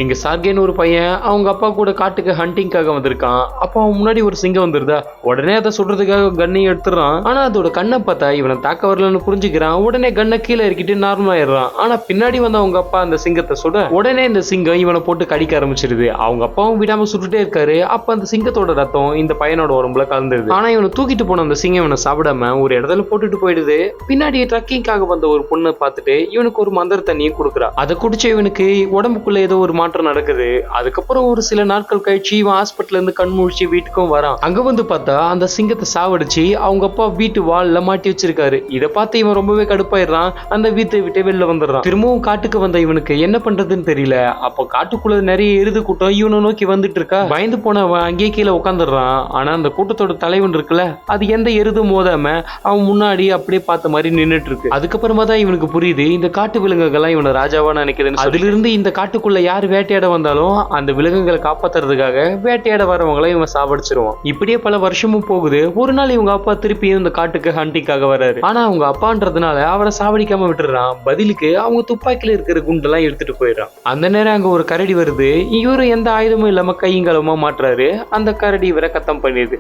இங்க சார்கேன்னு ஒரு பையன் அவங்க அப்பா கூட காட்டுக்கு ஹண்டிங்காக வந்திருக்கான். அப்போ அவன் முன்னாடி ஒரு சிங்கம் வந்துருதா, உடனே அதை சுடுறதுக்காக கண்ணையும் எடுத்துறான். ஆனா அதோட கண்ணை பார்த்தா இவனை தாக்க வரலன்னு புரிஞ்சுக்கிறான். உடனே கண்ணை கீழே இறக்கிட்டு நார்மல் ஆயிடுறான். ஆனா பின்னாடி வந்து அவங்க அப்பா அந்த சிங்கத்தை சுட உடனே இந்த சிங்கம் இவனை போட்டு கடிக்க ஆரம்பிச்சிருது. அவங்க அப்பாவும் விடாம சுட்டுட்டே இருக்காரு. அப்ப அந்த சிங்கத்தோட ரத்தம் இந்த பையனோட உடம்புல கலந்துருது. ஆனா இவனை தூக்கிட்டு போன அந்த சிங்கம் இவனை சாப்பிடாம ஒரு இடத்துல போட்டுட்டு போயிடுது. பின்னாடி ட்ரக்கிங்காக வந்த ஒரு பொண்ணை பார்த்துட்டு இவனுக்கு ஒரு மந்திர தண்ணியும் கொடுக்குறா. அதை குடிச்ச இவனுக்கு உடம்புக்குள்ள ஏதோ ஒரு மாற்றம் நடக்குது. அதுக்கப்புறம் ஒரு சில நாட்கள் கழிச்சு இவன் ஹாஸ்பிட்டல்ல இருந்து கண் முழிச்சு வீட்டுக்கும் வரான். அங்க வந்து பார்த்தா அந்த சிங்கத்தை சாவடிச்சு அவங்க அப்பா வீட்டு வால்ல மாட்டி வச்சிருக்காரு. இதை பார்த்து இவன் ரொம்பவே கடுப்பாயிடுறான். அந்த வீட்டை விட்டு வெளில வந்துடுறான். திரும்பவும் காட்டுக்கு வந்த இவனுக்கு என்ன பண்றதுன்னு தெரியல. அப்போ காட்டுக்குள்ள நிறைய எருது கூட்டம் இவனை நோக்கி வந்துட்டு இருக்கா. பயந்து போனவன் அங்கேயே கீழே உட்காந்துடுறான். ஆனா அந்த கூட்டத்தோட தலைவன் இருக்குல்ல, அது எந்த எருதும் மோதாம அவன் முன்னாடி அப்படியே பார்த்த மாதிரி நின்றுட்டு இருக்கு. அதுக்கப்புறமா தான் இவனுக்கு புரியுது இந்த காட்டு விலங்குகள்லாம் இவனை ராஜாவா நினைக்குதுன்னு. அதுல இருந்து இந்த காட்டுக்குள்ள யார் வேட்டையாட வந்தாலும் அந்த விலங்குகளை காப்பாத்துறதுக்காக வேட்டையாட வரவங்களை இவன் சாவடிச்சிருவான். இப்படியே பல வருஷமும் போகுது. ஒரு நாள் இவங்க அப்பா திருப்பி இந்த காட்டுக்கு ஹண்டிங்காக வராரு. ஆனா அவங்க அப்பான்றதுனால அவரை சாவடிக்காம விட்டுறான். பதிலுக்கு அவங்க துப்பாக்கில இருக்கிற குண்டெல்லாம் எடுத்துட்டு போயிடறான். அந்த நேரம் அங்க ஒரு கரடி வருது. இவரு எந்த ஆயுதமும் இல்லாம கையங்கலமா மாட்டுறாரு. அந்த கரடி இவரை கத்தம் பண்ணிடுது.